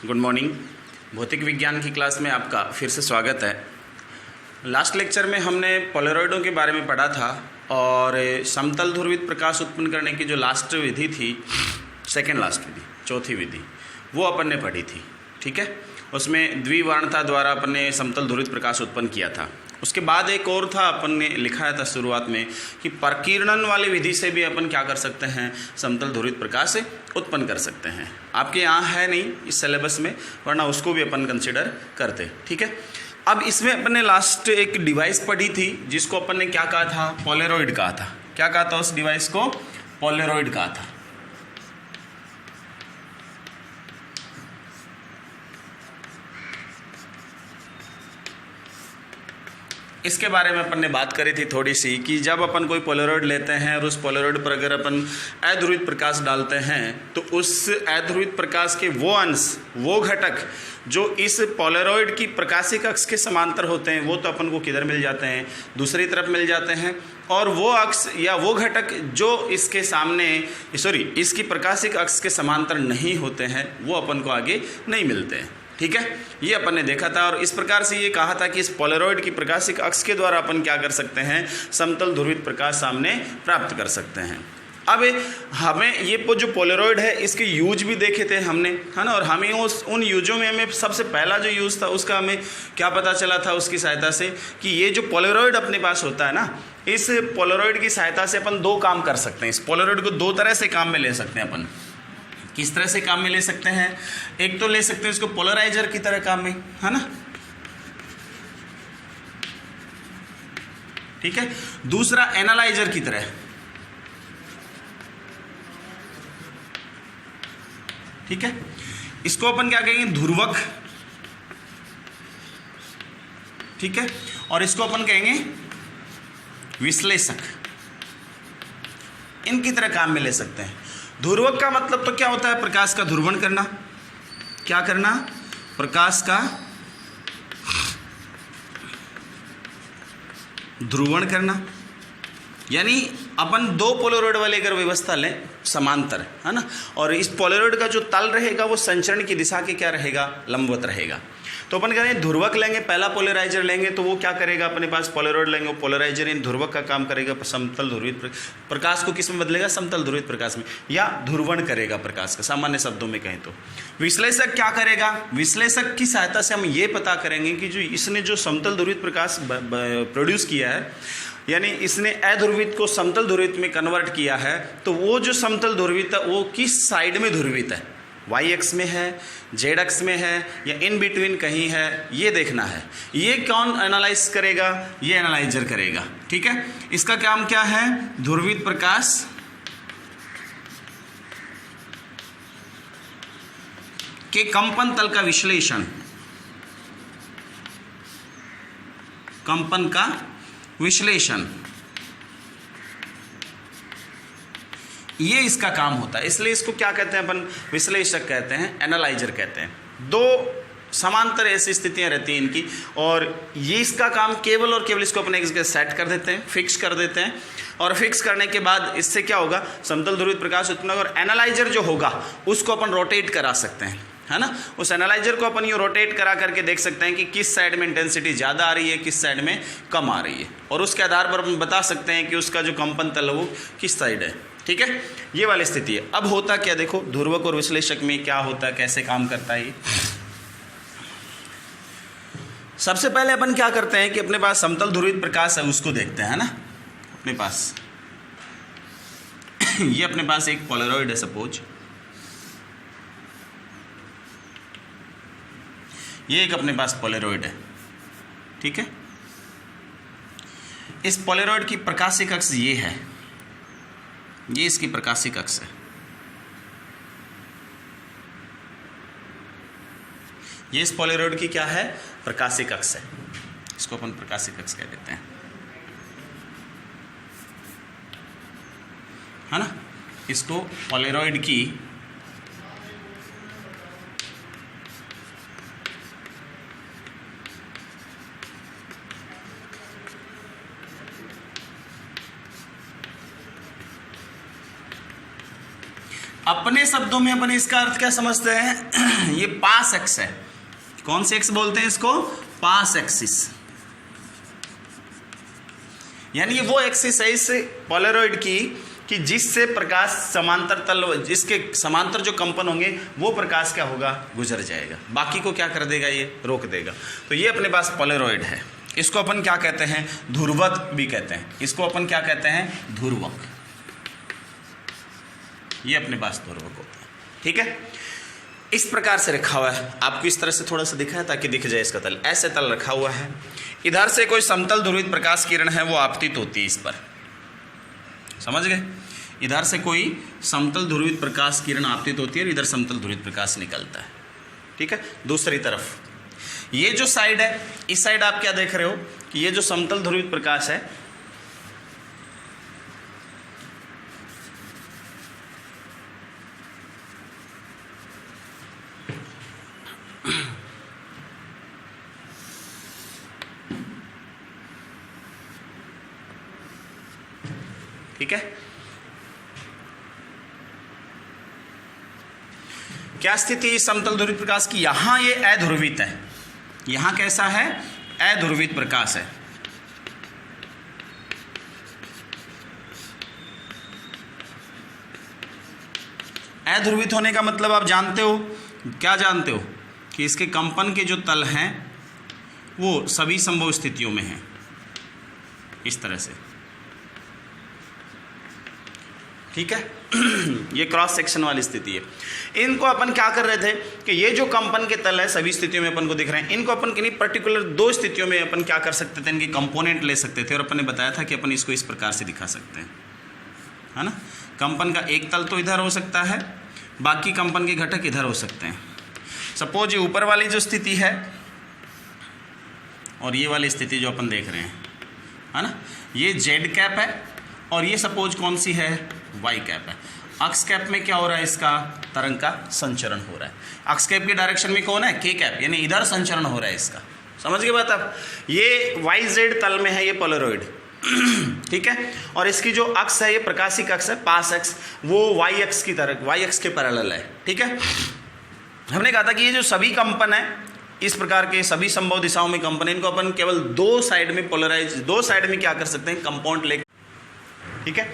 Good morning. भौतिक विज्ञान की क्लास में आपका फिर से स्वागत है। लास्ट लेक्चर में हमने पोलराइडों के बारे में पढ़ा था और समतल ध्रुवित प्रकाश उत्पन्न करने की जो लास्ट विधि थी, सेकेंड लास्ट विधि, चौथी विधि, वो अपन ने पढ़ी थी। ठीक है, उसमें द्विवर्णता द्वारा अपन ने समतल ध्रुवित प्रकाश उत्पन्न किया था। उसके बाद एक और था, अपन ने लिखा था शुरुआत में कि प्रकीर्णन वाली विधि से भी अपन क्या कर सकते हैं, समतल ध्रुवित प्रकाश उत्पन्न कर सकते हैं। आपके यहाँ है नहीं इस सिलेबस में, वरना उसको भी अपन कंसिडर करते। ठीक है, अब इसमें अपन ने लास्ट एक डिवाइस पढ़ी थी जिसको अपन ने क्या कहा था, पोलराइड कहा था। क्या कहा था उस डिवाइस को? पोलराइड कहा था। इसके बारे में अपन ने बात करी थी थोड़ी सी कि जब अपन कोई पोलराइड लेते हैं और उस पोलराइड पर अगर अपन अध्रुवित प्रकाश डालते हैं तो उस अध्रुवित प्रकाश के वो अंश, वो घटक जो इस पोलराइड की प्रकाशिक अक्ष के समांतर होते हैं, वो तो अपन को किधर मिल जाते हैं, दूसरी तरफ मिल जाते हैं। और वो अक्ष या वो घटक जो इसके सामने इसकी प्रकाशिक अक्ष के समांतर नहीं होते हैं, वो अपन को आगे नहीं मिलते हैं। ठीक है, ये अपन ने देखा था और इस प्रकार से ये कहा था कि इस पोलराइड की प्रकाशिक अक्ष के द्वारा अपन क्या कर सकते हैं, समतल ध्रुवित प्रकाश सामने प्राप्त कर सकते हैं। अब हमें ये जो पोलराइड है इसके यूज भी देखे थे हमने, है ना, और हमें उन यूजों में हमें सबसे पहला जो यूज था उसका हमें क्या पता चला था उसकी सहायता से कि ये जो पोलराइड अपने पास होता है ना, इस पोलराइड की सहायता से अपन दो काम कर सकते हैं। इस पोलराइड को दो तरह से काम में ले सकते हैं अपन। किस तरह से काम में ले सकते हैं? एक तो ले सकते हैं इसको पोलराइजर की तरह काम में, है ना, ठीक है। दूसरा एनालाइजर की तरह, ठीक है। इसको अपन क्या कहेंगे, ध्रुवक, ठीक है। और इसको अपन कहेंगे विश्लेषक। इनकी तरह काम में ले सकते हैं। ध्रुवक का मतलब तो क्या होता है, प्रकाश का ध्रुवण करना। क्या करना? प्रकाश का ध्रुवण करना। यानी अपन दो पोलराइड वाले अगर व्यवस्था लें समांतर, है ना, और इस पोलराइड का जो तल रहेगा वो संचरण की दिशा के क्या रहेगा, लंबवत रहेगा। तो अपन कहें ध्रुवक लेंगे, पहला पोलराइजर लेंगे तो वो क्या करेगा, अपने पास पोलराइड लेंगे, वो पोलराइजर इन ध्रुवक का काम करेगा, समतल ध्रुवित प्रकाश को किस में बदलेगा, समतल ध्रुवित प्रकाश में, या ध्रुवण करेगा प्रकाश का, सामान्य शब्दों में कहें तो। विश्लेषक क्या करेगा? विश्लेषक की सहायता से हम ये पता करेंगे कि जो इसने जो समतल ध्रुवित प्रकाश प्रोड्यूस किया है, यानी इसने अध्रुवित को समतल ध्रुवित में कन्वर्ट किया है, तो वो जो समतल ध्रुवित है वो किस साइड में ध्रुवित है, वाई एक्स में है, जेड एक्स में है, या इन बिटवीन कहीं है, ये देखना है। ये कौन एनालाइज करेगा? ये एनालाइजर करेगा। ठीक है, इसका काम क्या है, ध्रुवित प्रकाश के कंपन तल का विश्लेषण, कंपन का विश्लेषण, ये इसका काम होता है। इसलिए इसको क्या कहते हैं अपन, विश्लेषक कहते हैं, एनालाइजर कहते हैं। दो समांतर ऐसी स्थितियां रहती हैं इनकी, और ये इसका काम केवल और केवल इसको अपने एक जगह सेट कर देते हैं, फिक्स कर देते हैं, और फिक्स करने के बाद इससे क्या होगा, समतल ध्रुवित प्रकाश उत्पन्न होगा। और एनालाइजर जो होगा उसको अपन रोटेट करा सकते हैं, है ना। उस एनालाइजर को अपन ये रोटेट करा करके देख सकते हैं कि किस साइड में इंटेंसिटी ज़्यादा आ रही है, किस साइड में कम आ रही है, और उसके आधार पर अपन बता सकते हैं कि उसका जो कंपन तल है वो किस साइड है। ठीक है, ये वाली स्थिति है। अब होता क्या, देखो ध्रुवक और विश्लेषक में क्या होता है, कैसे काम करता है ये। सबसे पहले अपन क्या करते हैं कि अपने पास समतल ध्रुवित प्रकाश है उसको देखते हैं, ना। अपने पास ये अपने पास एक पोलराइड है, सपोज ये एक अपने पास पोलराइड है, ठीक है। इस पोलराइड की प्रकाशिक अक्ष ये है, ये इसकी प्रकाशिक अक्ष है। ये इस पोलराइड की क्या है, प्रकाशिक अक्ष है। इसको अपन प्रकाशिक अक्ष कह देते हैं, है ना। इसको पोलराइड की अपने शब्दों में अपन इसका अर्थ क्या समझते हैं? ये पास एक्स है। कौन से एक्स बोलते हैं इसको? पास एक्सिस। यानी ये वो एक्सिस है इस पोलरॉइड की कि जिससे प्रकाश समांतर तल, जिसके समांतर जो कंपन होंगे वो प्रकाश क्या होगा? गुजर जाएगा। बाकी को क्या कर देगा? ये रोक देगा। तो ये अपने पास पोलरॉइड है। इसको अपन क्या कहते हैं? ध्रुवक भी कहते हैं। इसको अपन क्या कहते हैं? ध्रुवक। ये अपने पास ध्रुवक होता है। ठीक है, इस प्रकार से रखा हुआ है। आपको इस तरह से थोड़ा सा दिखा है ताकि दिख जाए इसका तल। ऐसे तल रखा हुआ है। इधर से कोई समतल ध्रुवित प्रकाश किरण है वो आपतित होती है इस पर। समझ गए? इधर से कोई समतल ध्रुवित प्रकाश किरण आपतित होती है और इधर समतल ध्रुवित प्रकाश निकलता है। ठीक है, दूसरी तरफ ये जो साइड है, इस साइड आप क्या देख रहे हो कि ये जो समतल ध्रुवित प्रकाश है ठीक है, क्या स्थिति है समतल ध्रुवित प्रकाश की? यहां ये अध्रुवित है। यहां कैसा है? अध्रुवित प्रकाश है। अध्रुवित होने का मतलब आप जानते हो, क्या जानते हो? कि इसके कंपन के जो तल हैं वो सभी संभव स्थितियों में हैं, इस तरह से। ठीक है, ये क्रॉस सेक्शन वाली स्थिति है। इनको अपन क्या कर रहे थे कि ये जो कंपन के तल है सभी स्थितियों में अपन को दिख रहे हैं, इनको अपन किन्हीं पर्टिकुलर दो स्थितियों में अपन क्या कर सकते थे? इनके कंपोनेंट ले सकते थे। और अपन ने बताया था कि अपन इसको इस प्रकार से दिखा सकते हैं, है ना। कंपन का एक तल तो इधर हो सकता है, बाकी कंपन के घटक इधर हो सकते हैं। सपोज ये ऊपर वाली जो स्थिति है और ये वाली स्थिति जो अपन देख रहे हैं, है ना, ये जेड कैप है और ये सपोज कौन सी है? वाई कैप है। अक्स कैप में क्या हो रहा है? इसका तरंग का संचरण हो रहा है। अक्स कैप की डायरेक्शन में कौन है? के कैप, यानी इधर संचरण हो रहा है इसका। समझ गए बात आप? ये वाई जेड तल में है ये पोलरॉइड। ठीक है, और इसकी जो अक्स है ये प्रकाशिक अक्स है, पास अक्स, वो वाई अक्स की तरह, वाई अक्स के पैरेलल है। ठीक है, हमने कहा था कि ये जो सभी कंपन है इस प्रकार के सभी संभव दिशाओं में कंपन, इनको अपन केवल दो साइड में पोलराइज, दो साइड में क्या कर सकते हैं? कंपाउंड ले। ठीक है,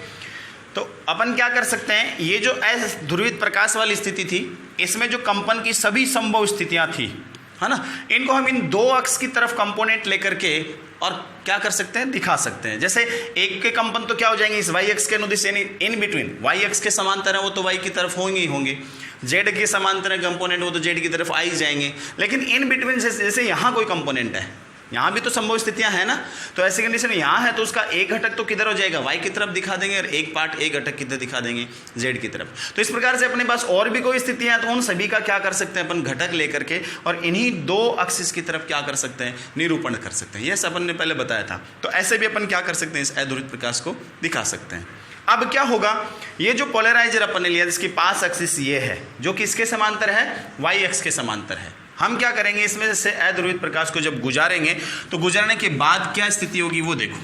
तो अपन क्या कर सकते हैं? ये जो अध्रुवित प्रकाश वाली स्थिति थी इसमें जो कंपन की सभी संभव स्थितियां थी, है ना, इनको हम इन दो अक्ष की तरफ कंपोनेंट लेकर के और क्या कर सकते हैं? दिखा सकते हैं। जैसे एक के कंपन तो क्या हो जाएंगे? इस वाई एक्स के अनुदिश, यानी इन बिटवीन। वाई एक्स के समांतर है वो तो वाई की तरफ होंगे ही होंगे, जेड के समांतर कंपोनेंट वो तो जेड की तरफ आ ही जाएंगे। लेकिन इन बिटवीन जैसे यहाँ कोई कंपोनेंट है, यहाँ भी तो संभव स्थितियां हैं ना, तो ऐसी कंडीशन यहाँ है तो उसका एक घटक तो किधर हो जाएगा? वाई की तरफ दिखा देंगे और एक पार्ट, एक घटक किधर दिखा देंगे? जेड की तरफ। तो इस प्रकार से अपने पास और भी कोई स्थितियां हैं तो उन सभी का क्या कर सकते हैं? अपन घटक लेकर के और इन्हीं दो एक्सिस की तरफ क्या कर सकते हैं? निरूपण कर सकते हैं। ये सब अपन ने पहले बताया था। तो ऐसे भी अपन क्या कर सकते हैं? इस अध्रुवित प्रकाश को दिखा सकते हैं। अब क्या होगा? ये जो पोलराइजर अपन ने लिया जिसकी पास एक्सिस ये है, जो कि इसके समांतर है, वाई एक्स के समांतर है, हम क्या करेंगे? इसमें से अध्रुवित प्रकाश को जब गुजारेंगे तो गुजरने के बाद क्या स्थिति होगी वो देखो।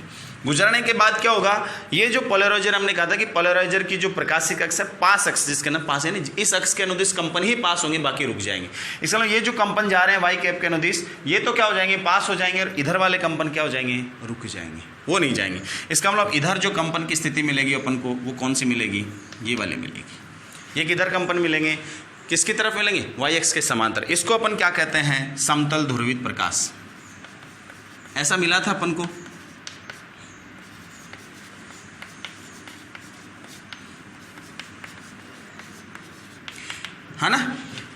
गुजरने के बाद क्या होगा? ये जो पोलराइजर, हमने कहा था कि पोलराइजर की जो प्रकाशिक अक्ष है, पास अक्ष जिसके ना पास, यानी इस अक्ष के अनुदिश कंपन ही पास होंगे, बाकी रुक जाएंगे। इसलिए मतलब ये जो कंपन जा रहे हैं वाई कैप के अनुदिश, ये तो क्या हो जाएंगे? पास हो जाएंगे, और इधर वाले कंपन क्या हो जाएंगे? रुक जाएंगे, वो नहीं जाएंगे। इसका मतलब इधर जो कंपन की स्थिति मिलेगी अपन को वो कौन सी मिलेगी? ये वाली मिलेगी। ये किधर कंपन मिलेंगे? किसकी तरफ मिलेंगे? वाई एक्स के समांतर। इसको अपन क्या कहते हैं? समतल ध्रुवित प्रकाश। ऐसा मिला था अपन को, है ना।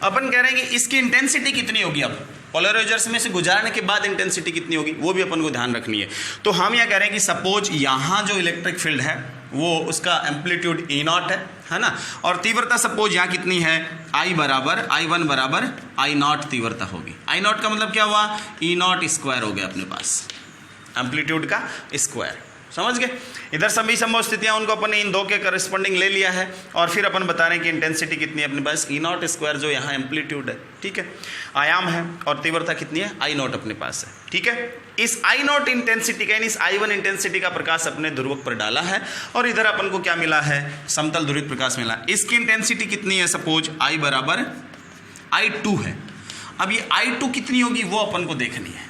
अपन कह रहे हैं कि इसकी इंटेंसिटी कितनी होगी? अब पोलराइजर्स में से गुजारने के बाद इंटेंसिटी कितनी होगी वो भी अपन को ध्यान रखनी है। तो हम यह कह रहे हैं कि सपोज यहाँ जो इलेक्ट्रिक फील्ड है वो उसका एम्पलीट्यूड ई नॉट है ना, और तीव्रता सपोज यहाँ कितनी है? I बराबर I1 बराबर I0 तीव्रता होगी। I0 का मतलब क्या हुआ? E0 स्क्वायर हो गया अपने पास, एम्पलीट्यूड का स्क्वायर। समझ गए। इधर सभी संभव स्थितियां उनको अपन इन दो के करस्पॉन्डिंग ले लिया है और फिर अपन बता रहे हैं कि इंटेंसिटी कितनी है अपने पास E0² जो यहाँ एम्पलीट्यूड है, ठीक है, आयाम है, और तीव्रता कितनी है I0 अपने पास है, ठीक है। इस I0 इंटेंसिटी का यानी इस I1 इंटेंसिटी का प्रकाश अपने ध्रुवक पर डाला है और इधर अपन को क्या मिला है, समतल ध्रुवित प्रकाश मिला। इसकी इंटेंसिटी कितनी है, सपोज I बराबर I2 है। अब ये I2 कितनी होगी वो अपन को देखनी है,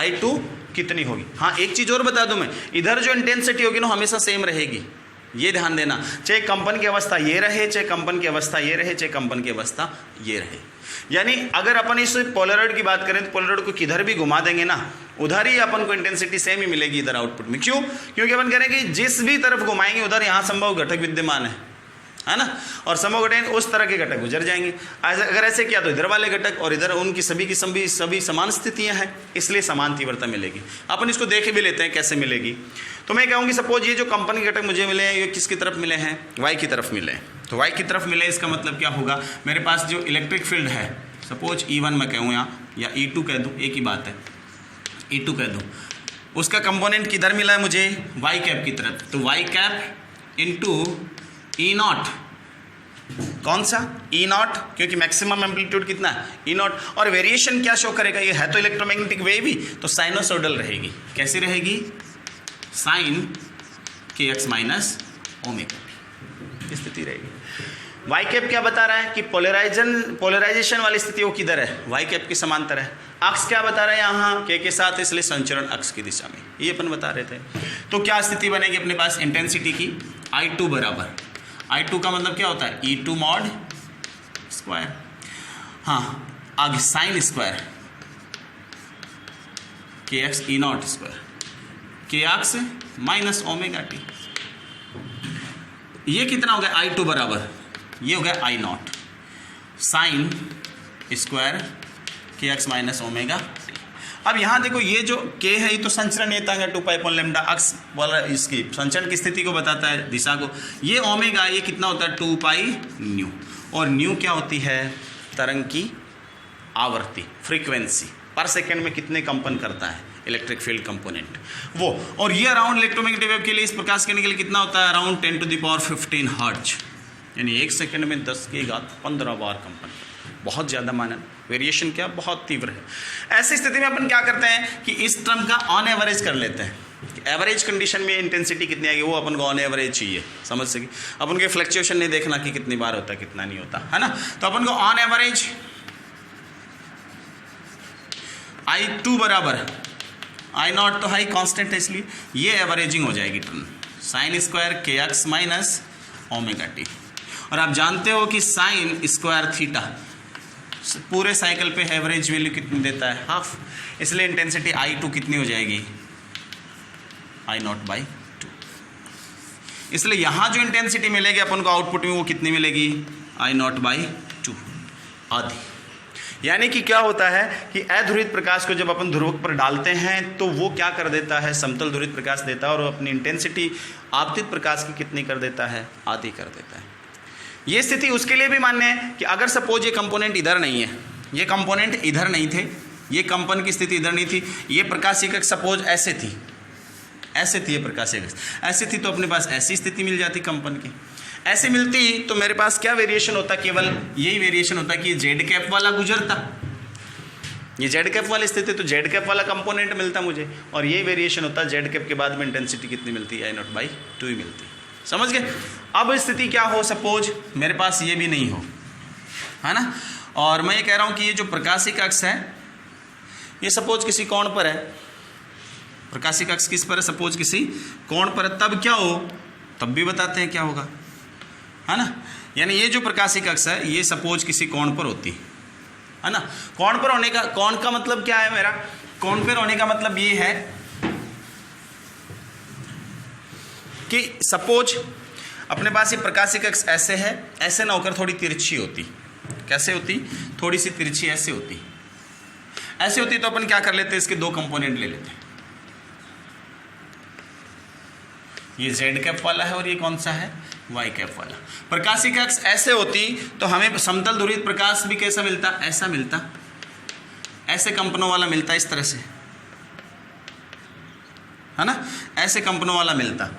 I2 कितनी होगी। हाँ एक चीज़ और बता दूं मैं, इधर जो इंटेंसिटी होगी ना हमेशा सेम रहेगी, ये ध्यान देना, चाहे कंपन की अवस्था ये रहे, चाहे कंपन की अवस्था ये रहे, चाहे कंपन की अवस्था ये रहे। यानी अगर अपन इस पोलरॉइड की बात करें तो पोलरॉइड को किधर भी घुमा देंगे ना उधर ही अपन को इंटेंसिटी सेम ही मिलेगी इधर आउटपुट में। क्यों? क्योंकि अपन कह रहे हैं कि जिस भी तरफ घुमाएंगे उधर यहाँ संभव घटक विद्यमान है ना, और संभव घटक उस तरह के घटक गुजर जाएंगे। अगर ऐसे किया तो इधर वाले घटक और इधर उनकी सभी की सभी समान स्थितियां हैं, इसलिए समान तीव्रता मिलेगी। अपन इसको देख भी लेते हैं कैसे मिलेगी। तो मैं कहूँगी सपोज ये जो कंपन के घटक मुझे मिले हैं ये किसकी तरफ मिले हैं, वाई की तरफ मिले हैं। तो वाई की तरफ मिले इसका मतलब क्या होगा, मेरे पास जो इलेक्ट्रिक फील्ड है सपोज E1 मैं कहूँ यहाँ, या E2 कह दूँ, एक ही बात है, E2 कह दूँ, उसका कंपोनेंट किधर मिला है मुझे, वाई कैप की तरफ। तो वाई कैप इंटू E0, कौन सा E0, क्योंकि मैक्सिमम एम्पलीट्यूड कितना है E0, और वेरिएशन क्या शो करेगा, ये है तो इलेक्ट्रोमैग्नेटिक वेव ही, तो साइनोसोडल रहेगी। कैसी रहेगी, साइन kx माइनस ओमेगा स्थिति रहेगी। वाई कैप क्या बता रहा है कि पोलराइजेशन वाली स्थिति वो किधर है, वाई कैप के समांतर है। अक्ष क्या बता रहा है यहाँ k के साथ, इसलिए संचरण अक्ष की दिशा में, ये अपन बता रहे थे। तो क्या स्थिति बनेगी अपने पास इंटेंसिटी की, I2 बराबर, I2 का मतलब क्या होता है E2 मॉड स्क्वायर, हाँ आगे sine square kx E0 square, kx minus omega T. ये कितना हो गया I2 बराबर, ये हो गया I0 sine square kx minus omega T. अब यहाँ देखो ये जो k है ये तो संचरण नेता है 2 पाई अपॉन लैम्डा, अक्ष वाला इसकी संचरण की स्थिति को बताता है, दिशा को। ये ओमेगा ये कितना होता है 2 पाई न्यू, और न्यू क्या होती है, तरंग की आवृत्ति, फ्रीक्वेंसी, पर सेकेंड में कितने कंपन करता है इलेक्ट्रिक फील्ड कंपोनेंट वो। और ये अराउंड इलेक्ट्रोमैग्नेटिक वेव के लिए इस प्रकाश करने के लिए कितना होता है, अराउंड 10⁻15 हर्ट्ज, यानी 1 सेकंड में 10⁻15 बार कंपन, बहुत ज़्यादा मानन। वेरिएशन क्या बहुत तीव्र है। ऐसी स्थिति में अपन क्या करते हैं कि इस टर्म का ऑन एवरेज कर लेते हैं। एवरेज कंडीशन में इंटेंसिटी कितनी आएगी वो अपन को ऑन एवरेज चाहिए, समझ सके। अपन के फ्लक्चुएशन नहीं देखना कि कितनी बार होता है कितना नहीं होता है ना। तो अपन को ऑन एवरेज I2 बराबर I0 तो हाई कांस्टेंट है, इसलिए ये एवरेजिंग हो जाएगी term, sine square kx minus omega T. और आप जानते हो कि साइन स्क्वायर थीटा पूरे साइकिल पे एवरेज वैल्यू कितनी देता है, हाफ, इसलिए इंटेंसिटी I2 कितनी हो जाएगी I0/2। इसलिए यहाँ जो इंटेंसिटी मिलेगी अपन को आउटपुट में वो कितनी मिलेगी I0/2 आधी। यानी कि क्या होता है कि अध्रुवित प्रकाश को जब अपन ध्रुवक पर डालते हैं तो वो क्या कर देता है, समतल ध्रुवित प्रकाश देता है, और अपनी इंटेंसिटी आपतित प्रकाश की कितनी कर देता है, आधी कर देता है। ये स्थिति उसके लिए भी मान्य है कि अगर सपोज ये कंपोनेंट इधर नहीं है, ये कंपोनेंट इधर नहीं थे, ये कंपन की स्थिति इधर नहीं थी, ये प्रकाशिक सपोज ऐसे थी ये प्रकाशिक ऐसे थी, तो अपने पास ऐसी स्थिति मिल जाती कंपन की। ऐसे मिलती तो मेरे पास क्या वेरिएशन होता, केवल यही वेरिएशन होता कि ये जेड कैप वाला गुजरता, ये जेड कैप वाली स्थिति तो जेड कैप वाला कंपोनेंट मिलता मुझे, और ये वेरिएशन होता जेड कैप के बाद में इंटेंसिटी कितनी मिलती है I0/2 ही मिलती। समझ गए। अब स्थिति क्या हो, सपोज मेरे पास ये भी नहीं हो, है ना, और मैं ये कह रहा हूँ कि ये जो प्रकाशिक अक्ष है ये सपोज किसी कोण पर है, प्रकाशिक अक्ष किस पर है, सपोज किसी कोण पर है, तब क्या हो, तब भी बताते हैं क्या होगा, है ना। यानी ये जो प्रकाशिक अक्ष है ये सपोज किसी कोण पर होती है ना। कोण पर होने का, कोण का मतलब क्या है मेरा, कोण पर होने का मतलब ये है कि सपोज अपने पास ये प्रकाशिक अक्ष ऐसे है, ऐसे ना होकर थोड़ी तिरछी होती, कैसे होती, थोड़ी सी तिरछी ऐसे होती, ऐसे होती, तो अपन क्या कर लेते हैं, इसके दो कंपोनेंट ले लेते हैं, ये जेड कैप वाला है और ये कौन सा है, वाई कैप वाला। प्रकाशिक अक्ष ऐसे होती तो हमें समतल ध्रुवित प्रकाश भी कैसा मिलता, ऐसा मिलता, ऐसे कंपनों वाला मिलता, इस तरह से, है ना, ऐसे कंपनों वाला मिलता,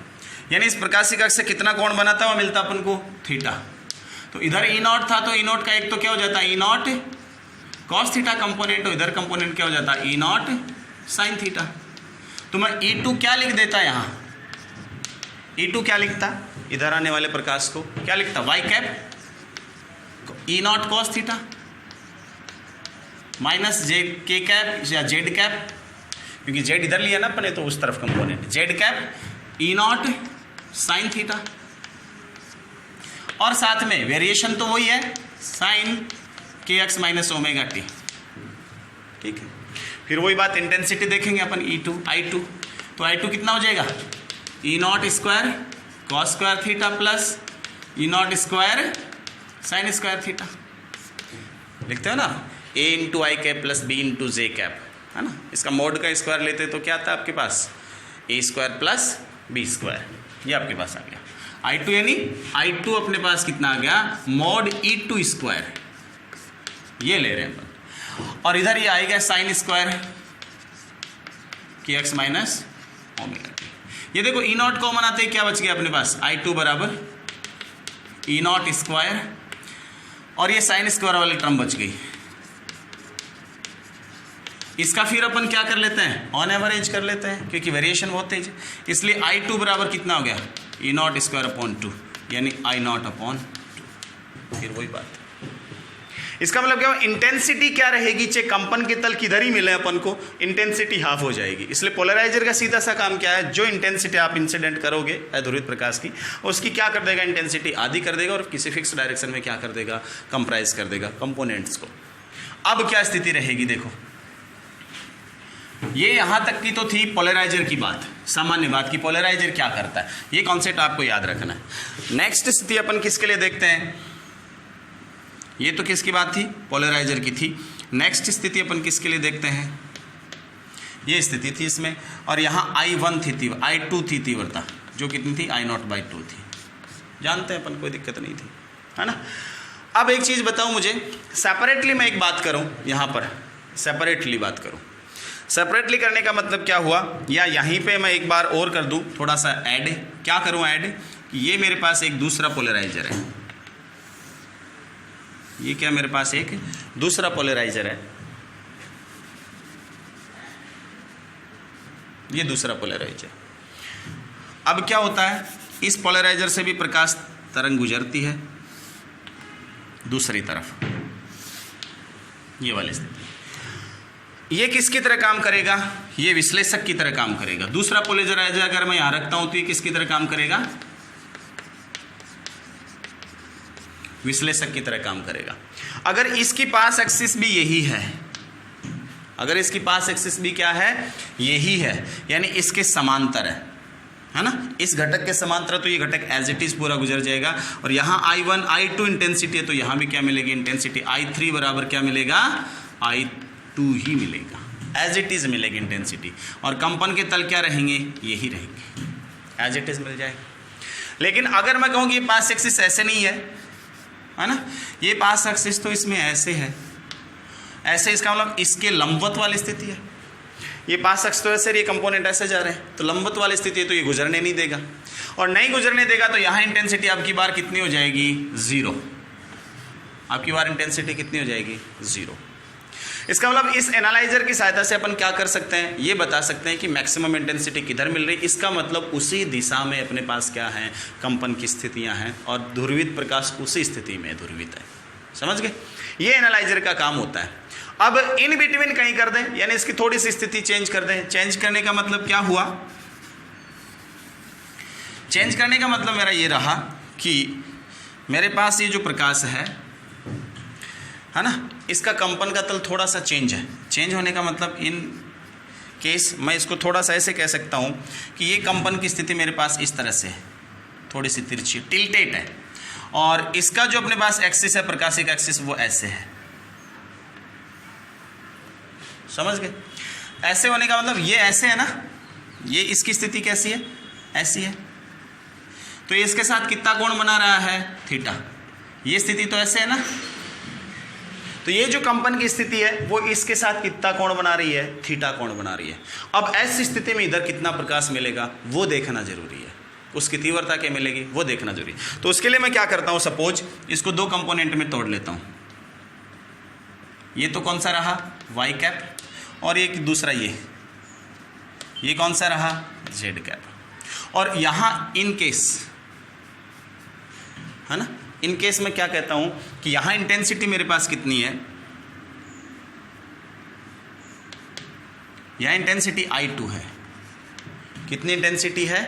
यानी इस प्रकाशिक अक्ष से कितना कोण बनाता हुआ मिलता अपन को, थीटा। तो इधर ई नॉट था तो ई नॉट का एक तो क्या हो जाता, ई नॉट कॉस थीटा कंपोनेंट, और इधर कंपोनेंट क्या हो जाता, ई नॉट साइन थीटा। तो मैं E2 क्या लिख देता यहाँ, E2 क्या लिखता, इधर आने वाले प्रकाश को क्या लिखता, Y cap E naught cos theta minus J K cap या जेड कैप, क्योंकि जेड इधर लिया ना अपने तो उस तरफ component, Z cap E not sine theta, और साथ में वेरिएशन तो वही है साइन के एक्स माइनस ओमेगा टी। ठीक है, फिर वही बात इंटेंसिटी देखेंगे अपन E2 I2, तो I2 कितना हो जाएगा, E naught square cos square theta plus E naught square sine square theta, लिखते हो ना, A into I cap plus B into J cap, है ना, इसका मोड का स्क्वायर लेते तो क्या आता है आपके पास, ए स्क्वायर प्लस बी स्क्वायर, ये आपके पास आ गया। I2 यानी I2 अपने पास कितना आ गया, मॉड E2 स्क्वायर, ये ले रहे हैं अपन, और इधर ये आएगा साइन स्क्वायर के एक्स माइनस ओमेगा टी। ये देखो ई नॉट कॉमन आते ही क्या बच गया अपने पास, I2 बराबर ई नॉट स्क्वायर, और ये साइन स्क्वायर वाली टर्म बच गई। इसका फिर अपन क्या कर लेते हैं, ऑन एवरेज कर लेते हैं, क्योंकि वेरिएशन बहुत तेज है, इसलिए I2 बराबर कितना हो गया, ई नॉट स्क्वायर अपॉन 2, यानी आई नॉट अपॉन 2। फिर वही बात, इसका मतलब क्या, इंटेंसिटी क्या रहेगी, चाहे कंपन के तल किधर ही मिले अपन को, इंटेंसिटी हाफ हो जाएगी। इसलिए पोलराइजर का सीधा सा काम क्या है, जो इंटेंसिटी आप इंसिडेंट करोगे अध्रुवित प्रकाश की, उसकी क्या कर देगा, इंटेंसिटी आधी कर देगा, और किसी फिक्स डायरेक्शन में क्या कर देगा, कंप्राइज कर देगा कंपोनेंट्स को। अब क्या स्थिति रहेगी, देखो ये यहां तक की तो थी पोलराइजर की बात, सामान्य बात की पोलराइजर क्या करता है, ये कॉन्सेप्ट आपको याद रखना है। नेक्स्ट स्थिति अपन किसके लिए देखते हैं, ये तो किसकी बात थी, पोलराइजर की थी। नेक्स्ट स्थिति अपन किसके लिए देखते हैं, ये स्थिति थी इसमें, और यहाँ I1 थी I2 थी तीव्रता, जो कितनी थी, I0/2 थी, जानते हैं अपन, कोई दिक्कत नहीं थी, है ना। अब एक चीज़ बताओ मुझे, सेपरेटली मैं एक बात करूँ, यहाँ पर सेपरेटली बात करूँ, सेपरेटली करने का मतलब क्या हुआ, या यहीं पे मैं एक बार और कर दूं थोड़ा सा ऐड, क्या करूं ऐड, कि ये मेरे पास एक दूसरा पोलराइजर है, ये क्या मेरे पास एक दूसरा पोलराइजर है, ये दूसरा पोलराइजर। अब क्या होता है, इस पोलराइजर से भी प्रकाश तरंग गुजरती है दूसरी तरफ, ये वाली स्थिति, ये किसकी तरह काम करेगा, ये विश्लेषक की तरह काम करेगा। दूसरा पोलराइजर अगर मैं यहां रखता हूं तो ये किसकी तरह काम करेगा, विश्लेषक की तरह काम करेगा। अगर इसकी पास एक्सिस भी यही है, अगर इसकी पास एक्सिस भी क्या है, यही है, यानी इसके समांतर है ना, इस घटक के समांतर, तो ये घटक एज इट इज पूरा गुजर जाएगा। और यहाँ I1 I2 इंटेंसिटी है, तो यहाँ भी क्या मिलेगी इंटेंसिटी, I3 बराबर क्या मिलेगा, I2 ही मिलेगा, एज इट इज मिलेगी इंटेंसिटी। और कंपन के तल क्या रहेंगे, यही रहेंगे, एज इट इज मिल जाएगा। लेकिन अगर मैं कहूँ कि ये पास एक्सिस ऐसे नहीं है ना, ये पास एक्सिस तो इसमें ऐसे है, ऐसे, इसका मतलब इसके लंबवत वाली स्थिति है, ये पास एक्स तो ऐसे, ये कंपोनेंट ऐसे जा रहे हैं, तो लंबवत वाली स्थिति है, तो ये गुजरने नहीं देगा, और नहीं गुजरने देगा तो यहाँ इंटेंसिटी आपकी बार कितनी हो जाएगी, 0। आपकी बार इंटेंसिटी कितनी हो जाएगी, 0। इसका मतलब इस एनालाइजर की सहायता से अपन क्या कर सकते हैं, ये बता सकते हैं कि मैक्सिमम इंटेंसिटी किधर मिल रही है। इसका मतलब उसी दिशा में अपने पास क्या है, कंपन की स्थितियां हैं, और ध्रुवित प्रकाश उसी स्थिति में ध्रुवित है। समझ गए, ये एनालाइजर का काम होता है। अब इन बिटवीन कहीं कर दें, यानी इसकी थोड़ी सी स्थिति चेंज कर दें। चेंज करने का मतलब क्या हुआ, चेंज करने का मतलब मेरा ये रहा कि मेरे पास ये जो प्रकाश है ना, इसका कंपन का तल थोड़ा सा चेंज है। चेंज होने का मतलब इन केस मैं इसको थोड़ा सा ऐसे कह सकता हूँ कि ये कंपन की स्थिति मेरे पास इस तरह से है, थोड़ी सी तिरछी टिल्टेड है, और इसका जो अपने पास एक्सिस है, प्रकाशिक एक्सिस, वो ऐसे है। समझ गए, ऐसे होने का मतलब ये ऐसे है ना, ये इसकी स्थिति कैसी है, ऐसी है, तो ये इसके साथ कितना कोण बना रहा है, थीटा। ये स्थिति तो ऐसे है ना, तो ये जो कंपन की स्थिति है वो इसके साथ कितना कोण बना रही है, थीटा कोण बना रही है। अब ऐसी स्थिति में इधर कितना प्रकाश मिलेगा वो देखना जरूरी है, उसकी तीव्रता क्या मिलेगी वो देखना जरूरी है। तो उसके लिए मैं क्या करता हूँ, सपोज इसको दो कंपोनेंट में तोड़ लेता हूँ। ये तो कौन सा रहा, वाई कैप, और एक दूसरा ये कौन सा रहा, जेड कैप। और यहाँ इन केस है ना, इन केस में क्या कहता हूं कि यहां इंटेंसिटी मेरे पास कितनी है, यहां इंटेंसिटी I2 है। कितनी इंटेंसिटी है,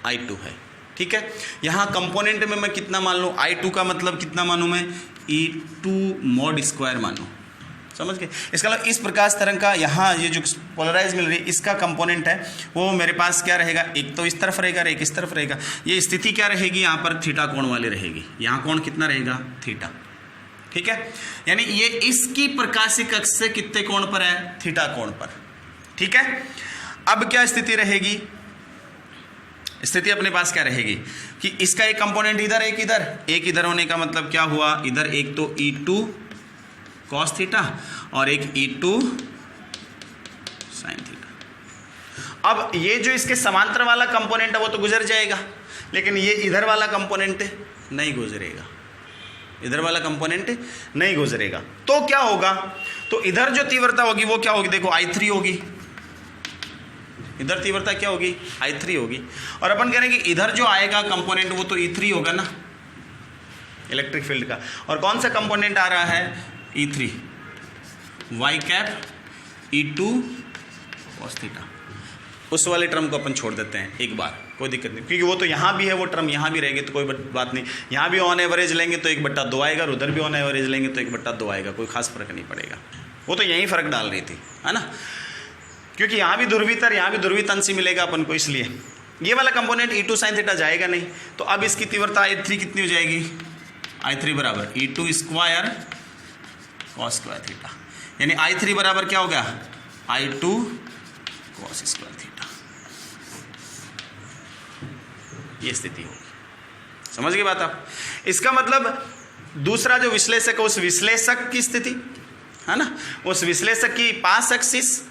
I2 है। ठीक है, यहां कंपोनेंट में मैं कितना मान लूं, I2 का मतलब कितना मानूं मैं, E2 mod स्क्वायर मानूं। समझ गए। इसका मतलब इस प्रकाश तरंग का यहाँ ये जो पोलराइज मिल रही है इसका कंपोनेंट है वो मेरे पास क्या रहेगा, एक तो इस तरफ रहेगा, एक इस तरफ रहेगा। ये स्थिति क्या रहेगी, यहाँ पर थीटा कोण वाली रहेगी। यहाँ कोण कितना रहेगा, थीटा। ठीक है, यानी ये इसकी प्रकाशिक अक्ष से कितने कोण पर है, थीटा कोण पर। ठीक है, अब क्या स्थिति रहेगी, स्थिति अपने पास क्या रहेगी कि इसका एक कंपोनेंट इधर, एक इधर होने का मतलब क्या हुआ, इधर एक तो E2 कॉस थीटा और एक E2 साइन थीटा। अब ये जो इसके समांतर वाला कंपोनेंट है वो तो गुजर जाएगा, लेकिन ये इधर वाला कंपोनेंट नहीं गुजरेगा, इधर वाला कंपोनेंट नहीं गुजरेगा। तो क्या होगा, तो इधर जो तीव्रता होगी वो क्या होगी, देखो I3 होगी, इधर तीव्रता क्या होगी, I3 होगी। और अपन कह रहे हैं कि इधर जो आएगा कंपोनेंट वो तो E3 होगा ना, इलेक्ट्रिक फील्ड का। और कौन सा कंपोनेंट आ रहा है, E3, Y cap E2 cos theta. उस वाले टर्म को अपन छोड़ देते हैं एक बार, कोई दिक्कत नहीं, क्योंकि वो तो यहाँ भी है, वो टर्म यहाँ भी रहेगी तो कोई बात नहीं। यहाँ भी ऑन एवरेज लेंगे तो 1/2 आएगा, और उधर भी ऑन एवरेज लेंगे तो 1/2 आएगा, कोई खास फर्क नहीं पड़ेगा। वो तो यही फर्क डाल रही थी, है ना, क्योंकि यहाँ भी ध्रुवीतर, यहाँ भी ध्रुवीत अंश मिलेगा अपन को, इसलिए ये वाला कंपोनेंट E2 साइन थीटा जाएगा नहीं। तो अब इसकी तीव्रता I3 कितनी हो जाएगी, I3 बराबर E2 square cos square theta, यानी I3 बराबर क्या हो गया, I2 कॉस स्क्वायर थीटा। ये स्थिति होगी, समझ गए बात आप। इसका मतलब दूसरा जो विश्लेषक है उस विश्लेषक की स्थिति है ना, उस विश्लेषक की पास एक्सिस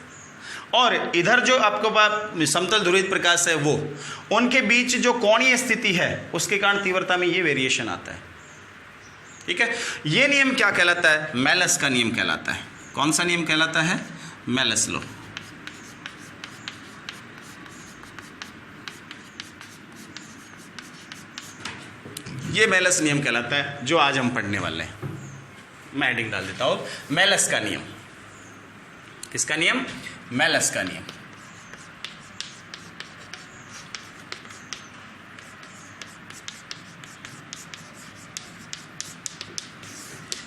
और इधर जो आपको पास समतल ध्रुवित प्रकाश है वो, उनके बीच जो कोणीय स्थिति है उसके कारण तीव्रता में ये वेरिएशन आता है। ठीक है, ये नियम क्या कहलाता है, मेलस का नियम कहलाता है। कौन सा नियम कहलाता है, मेलस लॉ। ये मेलस नियम कहलाता है जो आज हम पढ़ने वाले हैं। मैं हेडिंग डाल देता हूं, मेलस का नियम। किसका नियम, मेलस का नियम।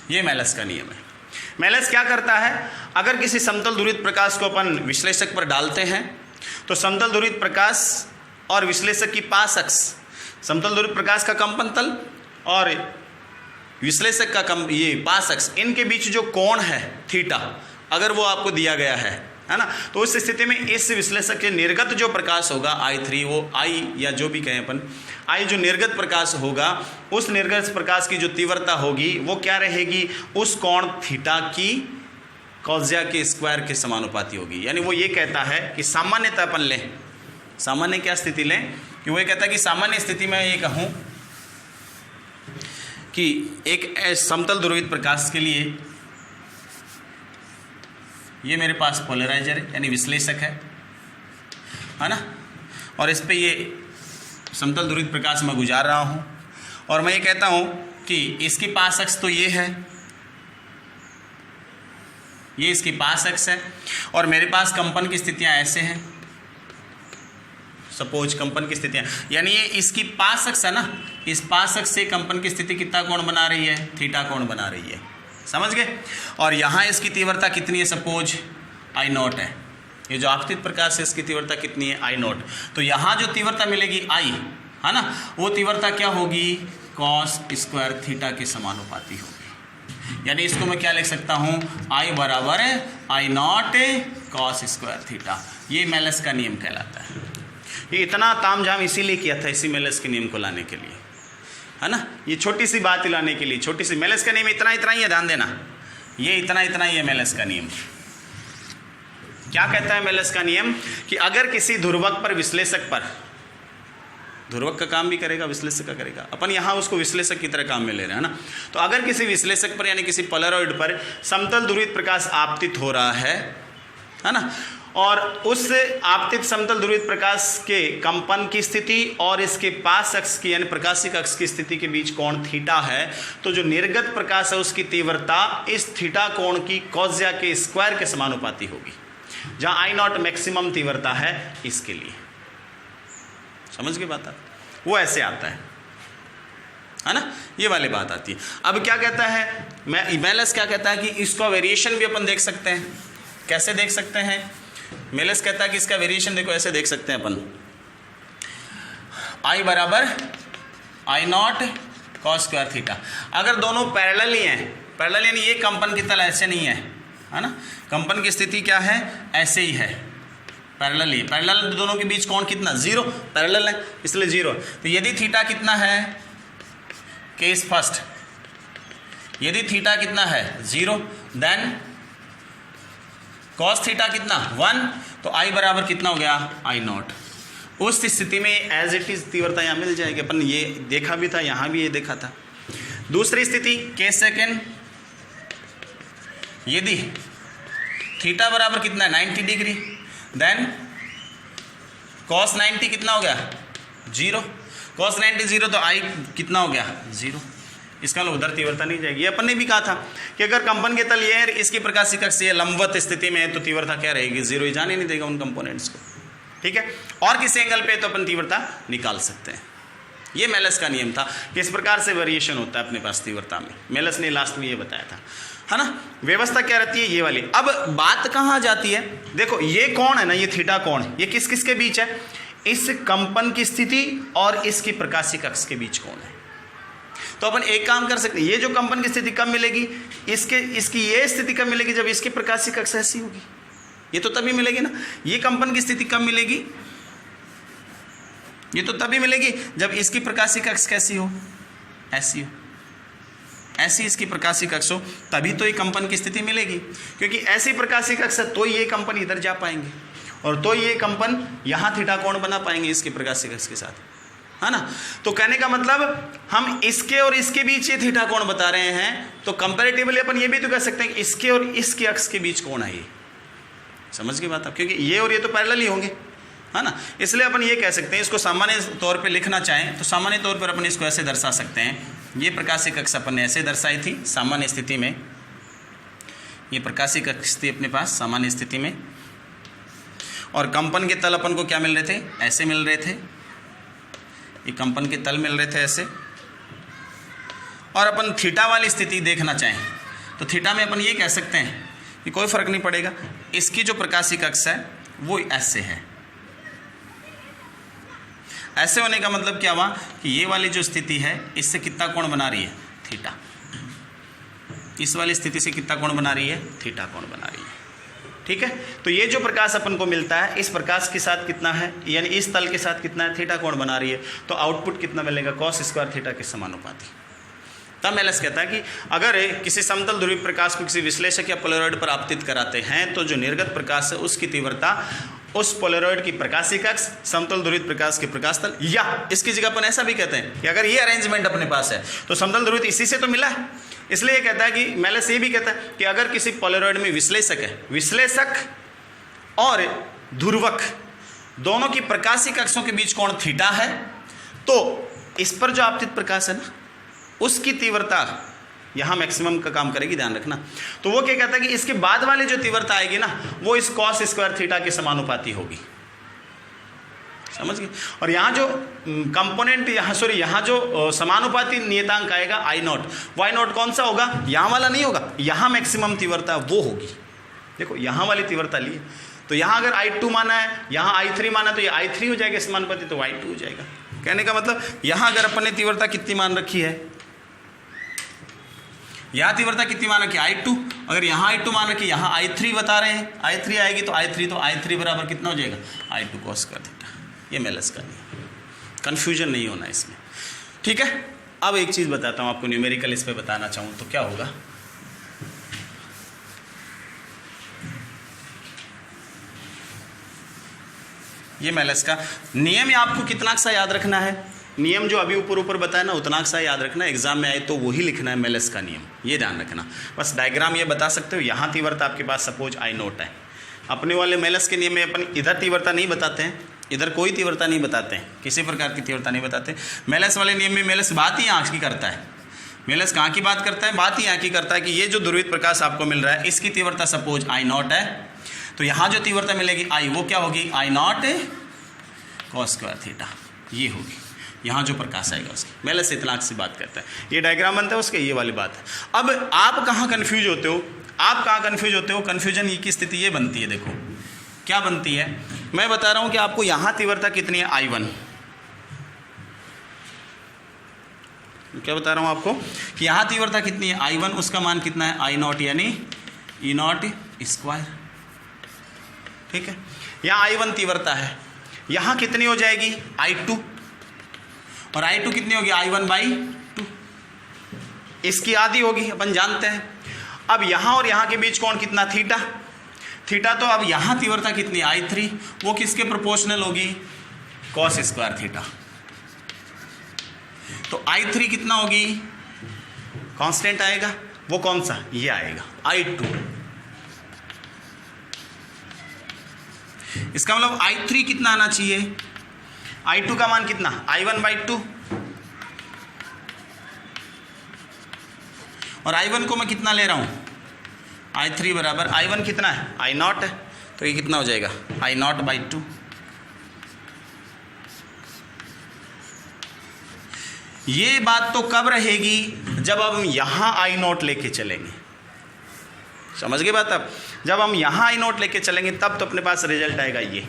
ये मेलस का नियम है। मेलस क्या करता है, अगर किसी समतल ध्रुवित प्रकाश को अपन विश्लेषक पर डालते हैं तो समतल ध्रुवित प्रकाश और विश्लेषक की पास अक्ष, समतल ध्रुवित प्रकाश का कंपन तल और विश्लेषक का ये पास अक्ष, इनके बीच जो कोण है थीटा, अगर वो आपको दिया गया है ना, तो उस स्थिति में इस विश्लेषक के निर्गत जो प्रकाश होगा I3, वो I या जो भी कहें अपन, I जो निर्गत प्रकाश होगा, उस निर्गत प्रकाश की जो तीव्रता होगी वो क्या रहेगी, उस कोण थीटा की कॉज्या के स्क्वायर के समानुपाती होगी। यानी वो ये कहता है कि सामान्यतः अपन लें, सामान्य क्या स्थिति लें, कि वो ये कहता है कि सामान्य स्थिति में ये कहूँ कि एक समतल ध्रुवित प्रकाश के लिए ये मेरे पास पोलराइजर है, यानी विश्लेषक है ना, और इस पे ये समतल ध्रुवित प्रकाश मैं गुजार रहा हूँ, और मैं ये कहता हूँ कि इसकी पास अक्ष तो ये है, ये इसकी पास अक्ष है, और मेरे पास कंपन की स्थितियाँ ऐसे हैं। सपोज कंपन की स्थितियाँ, यानी ये इसकी पास अक्ष है ना, इस पास अक्ष से कंपन की स्थिति कितना कोण बना रही है, थीटा कोण बना रही है, समझ गए। और यहाँ इसकी तीव्रता कितनी है, सपोज I0 है, ये जो आपतित प्रकाश है इसकी तीव्रता कितनी है, I0। तो यहाँ जो तीव्रता मिलेगी I है ना, वो तीव्रता क्या होगी, कॉस स्क्वायर थीटा के समानुपाती होगी। यानी इसको मैं क्या लिख सकता हूँ, I बराबर I0 कॉस स्क्वायर थीटा। ये मेलस का नियम कहलाता है। ये इतना तामझाम इसीलिए किया था, इसी मेलस के नियम को लाने के लिए, है ना, ये छोटी सी बात लाने के लिए, छोटी सी मेलस का नियम इतना ही है, ध्यान देना, ये इतना इतना ही एमएलएस का नियम। क्या कहता है एमएलएस का नियम कि अगर किसी ध्रुवक पर विश्लेषक पर, ध्रुवक का काम भी करेगा विश्लेषक का करेगा, अपन यहाँ उसको विश्लेषक की तरह काम में ले रहे हैं ना, तो अगर किसी विश्लेषक पर यानी किसी पोलरॉइड पर समतल ध्रुवित प्रकाश आपतित हो रहा है ना, और उस आपतित समतल ध्रुवित प्रकाश के कंपन की स्थिति और इसके पास अक्ष की यानी प्रकाशिक अक्ष की स्थिति के बीच कोण थीटा है, तो जो निर्गत प्रकाश है उसकी तीव्रता इस थीटा कोण की कॉज्या के स्क्वायर के समानुपाती होगी, जहां आई नॉट मैक्सिमम तीव्रता है इसके लिए। समझ के बात वो ऐसे आता है ना, ये वाली बात आती है। अब क्या कहता है मेलस, क्या कहता है कि इसका वेरिएशन भी अपन देख सकते हैं। कैसे देख सकते हैं? मेलस कहता है कि इसका वेरिएशन देखो ऐसे देख सकते हैं अपन, I बराबर आई नॉट कॉस स्क्वायर थीटा। अगर दोनों पैरेलल ही हैं, पैरेलल यानी ये कंपन की तल ऐसे नहीं है ना, कंपन की स्थिति क्या है, ऐसे ही है, पैरेलल ही। पैरेलल दोनों के बीच कोण कितना, 0, पैरेलल है इसलिए 0। तो यदि थीटा कितना है, केस फर्स्ट, यदि थीटा कितना है 0, देन कॉस थीटा कितना 1, तो आई बराबर कितना हो गया, आई नॉट। उस स्थिति में एज इट इज तीव्रता यहाँ मिल जाएगी। अपन ये देखा भी था, यहाँ भी ये देखा था। दूसरी स्थिति केस सेकेंड, यदि थीटा बराबर कितना है 90 डिग्री, देन कॉस 90 कितना हो गया 0, कॉस 90 0, तो आई कितना हो गया 0। इसका उधर तीव्रता नहीं जाएगी। अपन ने भी कहा था कि अगर कंपन के तल ये है, इसकी प्रकाशिक अक्ष ये लंबवत स्थिति में है, तो तीव्रता क्या रहेगी 0 ही, जाने नहीं देगा उन कंपोनेंट्स को। ठीक है, और किसी एंगल पे तो अपन तीव्रता निकाल सकते हैं। ये मेलस का नियम था कि इस प्रकार से वेरिएशन होता है अपने पास तीव्रता में। मेलस ने लास्ट में ये बताया था, है ना। व्यवस्था क्या रहती है, ये वाली। अब बात कहाँ जाती है, देखो ये कौन है ना, ये थीटा कौन, ये किस किस के बीच है, इस कंपन की स्थिति और इसकी प्रकाशिक अक्ष के बीच कौन है। तो अपन एक काम कर सकते हैं, ये जो कंपन की स्थिति कब मिलेगी, इसकी ये स्थिति कब मिलेगी, जब इसकी प्रकाशिक अक्ष ऐसी होगी, ये तो तभी मिलेगी ना। ये कंपन की स्थिति कब मिलेगी, ये तो तभी मिलेगी जब इसकी प्रकाशिक अक्ष कैसी हो, ऐसी हो, ऐसी इसकी प्रकाशिक अक्ष हो, तभी तो ये कंपन की स्थिति मिलेगी। क्योंकि ऐसी प्रकाशिक अक्ष तो ये कंपन इधर जा पाएंगे, और तो ये कंपन यहाँ थीटा कोण बना पाएंगे इसकी प्रकाशिक अक्ष के साथ, है ना। तो कहने का मतलब हम इसके और इसके बीच ये थीटा कोण बता रहे हैं, तो कंपैरेटिवली अपन ये भी तो कह सकते हैं कि इसके और इसके अक्ष के बीच कोण है ये। समझ गए बात आप, क्योंकि ये और ये तो पैरेलल ही होंगे, है ना। इसलिए अपन ये कह सकते हैं, इसको सामान्य तौर पे लिखना चाहें तो सामान्य तौर पर अपन इसको ऐसे दर्शा सकते हैं। ये प्रकाशिक अक्ष अपन ने ऐसे दर्शाई थी सामान्य स्थिति में, ये प्रकाशिक अक्ष थी अपने पास सामान्य स्थिति में, और कंपन के तल अपन को क्या मिल रहे थे, ऐसे मिल रहे थे, ये कंपन के तल मिल रहे थे ऐसे। और अपन थीटा वाली स्थिति देखना चाहें तो थीटा में अपन ये कह सकते हैं कि कोई फर्क नहीं पड़ेगा, इसकी जो प्रकाशिक अक्ष है वो ऐसे है। ऐसे होने का मतलब क्या हुआ कि ये वाली जो स्थिति है इससे कितना कोण बना रही है, थीटा। इस वाली स्थिति से कितना कोण बना रही है, थीटा कोण बना रही है। ठीक है, तो ये जो प्रकाश अपन को मिलता है, इस प्रकाश के साथ कितना है, यानी इस तल के साथ कितना है, थीटा कोण बना रही है, तो आउटपुट कितना मिलेगा, कॉस स्क्वायर थीटा के समानुपाती। तब मेलस कहता है कि अगर किसी समतल ध्रुवीय प्रकाश को किसी विश्लेषक या पोलरॉइड पर आपतित कराते हैं, तो जो निर्गत प्रकाश है उसकी तीव्रता उस पोलरॉइड की प्रकाशिक अक्ष, समतल ध्रुवित प्रकाश के प्रकाश तल, या इसकी जगह अपन ऐसा भी कहते हैं कि अगर ये अरेंजमेंट अपने पास है तो समतल ध्रुवित इसी से तो मिला है। इसलिए ये कहता है कि मेलस ये भी कहता है कि अगर किसी पोलरॉइड में विश्लेषक है, विश्लेषक और ध्रुवक दोनों की प्रकाशिक अक्षों के बीच कोण थीटा है, तो इस पर जो आपतित प्रकाश है ना उसकी तीव्रता यहाँ मैक्सिमम का काम करेगी, ध्यान रखना। तो वो क्या कहता है कि इसके बाद वाली जो तीव्रता आएगी ना वो इस कॉस स्क्वायर थीटा के समानुपाती होगी। समझ गए। और यहाँ जो कंपोनेंट यहाँ जो समानुपाती नियतांक आएगा आई नॉट, वाई नॉट कौन सा होगा, यहाँ वाला नहीं होगा, यहाँ मैक्सिमम तीव्रता वो होगी। देखो यहाँ वाली तीव्रता ली है, तो यहाँ अगर I2 माना है, यहाँ I3 माना, तो ये I3 हो जाएगा समानुपाती, तो Y2 हो जाएगा। कहने का मतलब यहाँ अगर अपन ने तीव्रता कितनी मान रखी है, यहाँ तीव्रता कितनी मान रखी है, I2। अगर यहाँ I2 मान रखी, यहाँ I3 बता रहे हैं, I3 आएगी, तो I3 बराबर कितना हो जाएगा, I2 कॉस स्क्वायर थीटा। ये मेलस का नहीं, कन्फ्यूजन नहीं होना इसमें। ठीक है, अब एक चीज़ बताता हूँ आपको, न्यूमेरिकल इस पर बताना चाहूँ तो क्या होगा। ये मेलस का नियम है। आपको कितना सा याद रखना है, नियम जो अभी ऊपर ऊपर बताया ना उतना सा याद रखना है, एग्जाम में आए तो वही लिखना है मेलस का नियम, ये ध्यान रखना। बस डायग्राम ये बता सकते हो, यहाँ तीव्रता आपके पास सपोज आई नोट है। अपने वाले मेलस के नियम में अपन इधर तीव्रता नहीं बताते हैं, इधर कोई तीव्रता नहीं बताते हैं, किसी प्रकार की तीव्रता नहीं बताते। मेलस वाले नियम में मेलस बात ही यहाँ की करता है। मेलस कहाँ की बात करता है, बात ही यहाँ की करता है कि ये जो ध्रुवित प्रकाश आपको मिल रहा है इसकी तीव्रता सपोज आई नॉट है, तो यहाँ जो तीव्रता मिलेगी आई, वो क्या होगी, आई नॉट कॉस स्क्वायर थीटा, ये होगी यहाँ जो प्रकाश आएगा उसकी। मेलस इतना से बात करता है, ये डायग्राम बनता है उसके, ये वाली बात है। अब आप कहाँ कन्फ्यूज होते हो, आप कहाँ कन्फ्यूज होते हो, कन्फ्यूजन की स्थिति ये बनती है, देखो क्या बनती है, मैं बता रहा हूँ कि आपको यहाँ तीव्रता कितनी है I1, क्या बता रहा हूँ आपको कि यहाँ तीव्रता कितनी है I1, उसका मान कितना है I नॉट यानी E नॉट स्क्वायर, ठीक है। यहाँ I1 तीव्रता है, यहाँ कितनी हो जाएगी I2, और I2 कितनी होगी I1/2, इसकी आधी होगी, अपन जानते हैं। अब यहाँ और यहाँ के बीच कौन कितना, थीटा, थीटा तो अब यहाँ तीव्रता कितनी I3, वो किसके प्रोपोर्शनल होगी, कॉस स्क्वायर थीटा। तो I3 कितना होगी, कांस्टेंट आएगा, वो कौन सा, ये आएगा I2। इसका मतलब I3 कितना आना चाहिए, I2 का मान कितना I1/2, और I1 को मैं कितना ले रहा हूँ I3 बराबर I1 कितना है I नॉट है, तो ये कितना हो जाएगा I नॉट/2। ये बात तो कब रहेगी, जब हम यहाँ I नॉट लेके चलेंगे, समझ गए बात। अब जब हम यहाँ I नॉट लेके चलेंगे तब तो अपने पास रिजल्ट आएगा, ये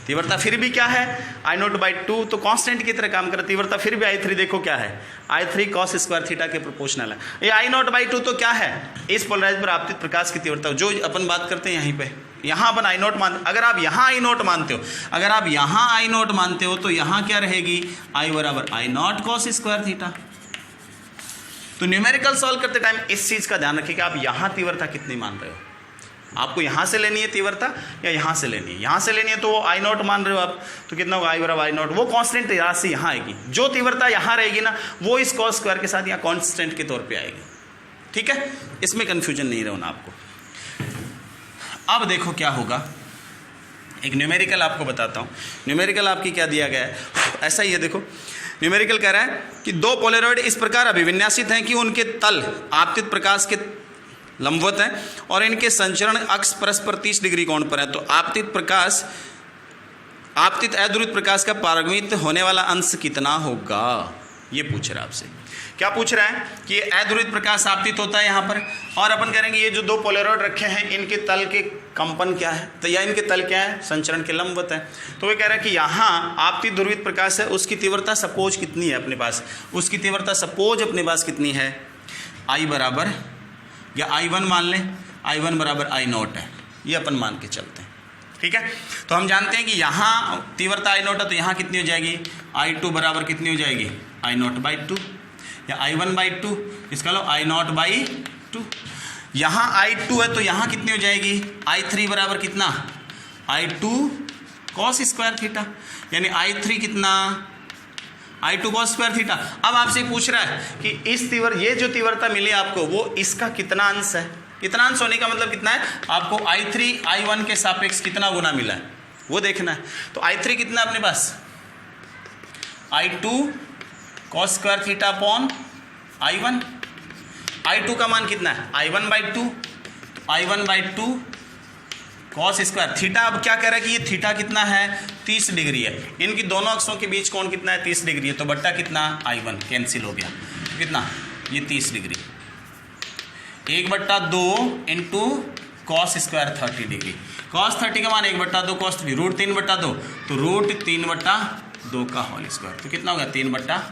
तीव्रता फिर भी क्या है I नॉट/2, तो कांस्टेंट की तरह काम कर, तीव्रता फिर भी I3 देखो क्या है I3 कॉस स्क्वायर थीटा के प्रोपोर्शनल है। ये I नॉट/2 तो क्या है, इस पोलराइज पर आपतित प्रकाश की तीव्रता जो अपन बात करते हैं यहीं पे, यहाँ अपन I नॉट मान, अगर आप यहाँ I नॉट मानते हो, अगर आप यहाँ I नॉट मानते हो तो यहाँ क्या रहेगी I बराबर I not cos square theta. तो न्यूमेरिकल सॉल्व करते टाइम इस चीज़ का ध्यान रखिए कि आप यहाँ तीव्रता कितनी मान रहे हो, आपको यहाँ से लेनी है तीव्रता या यहाँ से लेनी है, यहाँ से लेनी है तो वो I नॉट मान रहे हो आप, तो कितना होगा I बराबर I नॉट, वो कांस्टेंट राशि यहाँ आएगी, जो तीव्रता यहाँ रहेगी ना वो इस कॉस स्क्वायर के साथ यहाँ कांस्टेंट के तौर पे आएगी, ठीक है। इसमें कन्फ्यूजन नहीं रहना आपको। अब देखो क्या होगा, एक न्यूमेरिकल आपको बताता हूँ। न्यूमेरिकल आपकी क्या दिया गया है, ऐसा ही है, देखो न्यूमेरिकल कह रहा है कि दो पोलराइड इस प्रकार अभिविन्यासित हैं कि उनके तल आपतित प्रकाश के लंबवत हैं और इनके संचरण अक्ष परस्पर 30 डिग्री कोण पर है। तो आपतित अध्रुवित प्रकाश का परावर्तित होने वाला अंश कितना होगा, ये पूछ रहा है आपसे। क्या पूछ रहा है कि ये अध्रुवित प्रकाश आपतित होता है यहाँ पर, और अपन करेंगे ये जो दो पोलराइड रखे हैं इनके तल के कंपन क्या है, तो या इनके तल क्या है, संचरण के लंबवत है। तो वे कह रहा है कि यहाँ आपतित ध्रुवित प्रकाश है, उसकी तीव्रता सपोज कितनी है अपने पास, उसकी तीव्रता सपोज अपने पास कितनी है I बराबर, या I1 मान लें, I1 बराबर I नॉट है, ये अपन मान के चलते हैं, ठीक है। तो हम जानते हैं कि यहाँ तीव्रता I नॉट है, तो यहाँ कितनी हो जाएगी I2 बराबर कितनी हो जाएगी I नॉट/2, या I1/2, इसका लो I नॉट/2। यहाँ I2 है तो यहाँ कितनी हो जाएगी I3 बराबर कितना I2 कॉस स्क्वायर थीटा, यानी I3 कितना I2 कॉस स्क्वायर थीटा। अब आपसे पूछ रहा है कि इस ये जो तीव्रता मिली आपको वो इसका कितना अंश है, कितना अंश होने का मतलब कितना है, आपको I3 I1 के सापेक्ष कितना गुना मिला है वो देखना है। तो I3 कितना अपने पास I2 cos square theta upon I1, I2 का मान कितना है I1/2, I1/2 cos square theta. अब क्या कह रहा है कि ये थीटा कितना है 30 डिग्री है, इनकी दोनों अक्षों के बीच कोण कितना है 30 डिग्री है, तो बट्टा कितना I1 कैंसिल हो गया, कितना ये 30 degree, 1/2 into cos square 30 degree, cos 30 का मान 1/2 कॉस 3 √3/2, तो √3/2 का होल स्क्वायर, तो कितना होगा 3/8।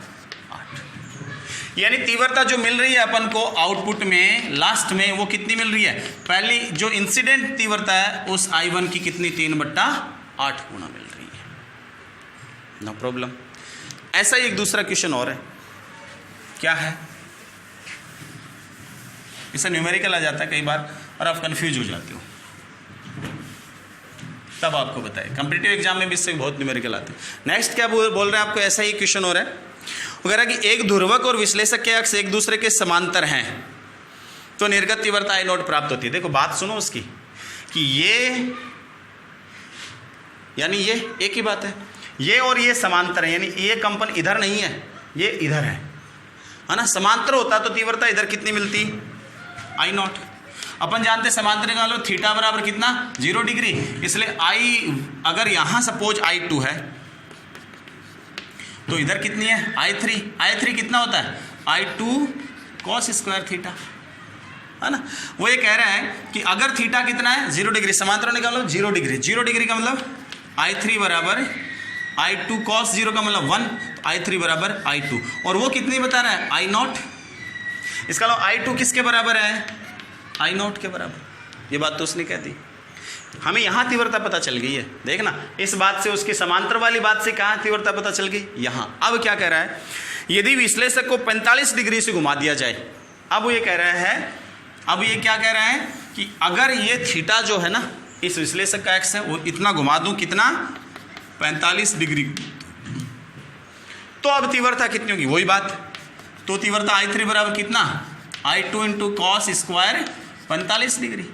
यानी तीव्रता जो मिल रही है अपन को आउटपुट में लास्ट में वो कितनी मिल रही है, पहली जो इंसिडेंट तीव्रता है उस I1 की कितनी 3/8 गुना मिल रही है, नो प्रॉब्लम। ऐसा ही एक दूसरा क्वेश्चन और है, क्या है, इससे न्यूमेरिकल आ जाता है कई बार और आप कंफ्यूज हो जाते हो। तब आपको बताए। कंपटीटिव एग्जाम में भी इससे बहुत न्यूमेरिकल आते हैं। नेक्स्ट क्या बोल रहे हैं आपको, ऐसा ही क्वेश्चन हो रहा है, वगैरह कि एक ध्रुवक और विश्लेषक के अक्ष एक दूसरे के समांतर हैं तो निर्गत तीव्रता I नॉट प्राप्त होती है। देखो बात सुनो उसकी, कि ये यानी ये एक ही बात है, ये और ये समांतर है, यानी ये कंपन इधर नहीं है, ये इधर है ना। समांतर होता तो तीव्रता इधर कितनी मिलती, I नॉट। अपन जानते समांतर का लो थीटा बराबर कितना 0 डिग्री, इसलिए I अगर यहां सपोज I2 है तो इधर कितनी है I3 कितना होता है I2 cos स्क्वायर थीटा, है ना। वो ये कह रहा है कि अगर थीटा कितना है 0 डिग्री, समांतर निकालो 0 डिग्री का मतलब I3 बराबर I2 cos 0 का मतलब 1, तो I3 बराबर I2, और वो कितनी बता रहा है I नॉट। इसका मतलब I2 किसके बराबर है I नॉट के बराबर। ये बात तो उसने कहती, हमें यहाँ तीव्रता पता चल गई है। देखना इस बात से, उसकी समांतर वाली बात से कहाँ तीव्रता पता चल गई, यहाँ। अब क्या कह रहा है, यदि विश्लेषक को 45 डिग्री से घुमा दिया जाए, अब ये कह रहा है, अब ये क्या कह रहा है कि अगर ये थीटा जो है ना इस विश्लेषक का एक्स है वो इतना घुमा दूं, कितना 45 डिग्री, तो अब तीव्रता कितनी होगी, वही बात। तो तीव्रता I3 बराबर कितना I2 into cos square 45 degree.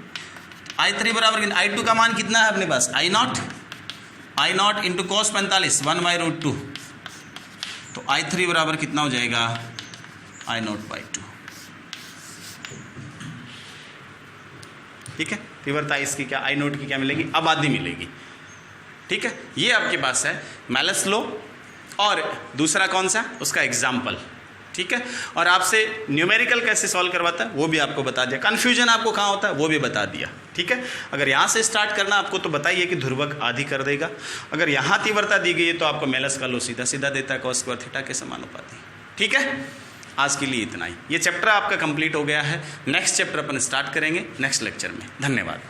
I3 बराबर I2 का मान कितना है अपने पास I नॉट इंटू कॉस 45 1/√2, तो I3 बराबर कितना हो जाएगा I नॉट बाई 2। ठीक है, तीव्रता इसकी क्या I नोट की क्या मिलेगी, अब आधी मिलेगी। ठीक है, ये आपके पास है मेलस लॉ, और दूसरा कौन सा, उसका एग्जाम्पल। ठीक है, और आपसे न्यूमेरिकल कैसे सॉल्व करवाता है वो भी आपको बता दिया, कन्फ्यूजन आपको कहाँ होता है वो भी बता दिया। ठीक है, अगर यहाँ से स्टार्ट करना आपको तो बताइए कि ध्रुवक आधी कर देगा, अगर यहाँ तीव्रता दी गई है तो आपको मेलस का लॉ सीधा सीधा देता है cos स्क्वायर थीटा के समानुपाती। ठीक है, आज के लिए इतना ही। ये चैप्टर आपका कंप्लीट हो गया है, नेक्स्ट चैप्टर अपन स्टार्ट करेंगे नेक्स्ट लेक्चर में। धन्यवाद।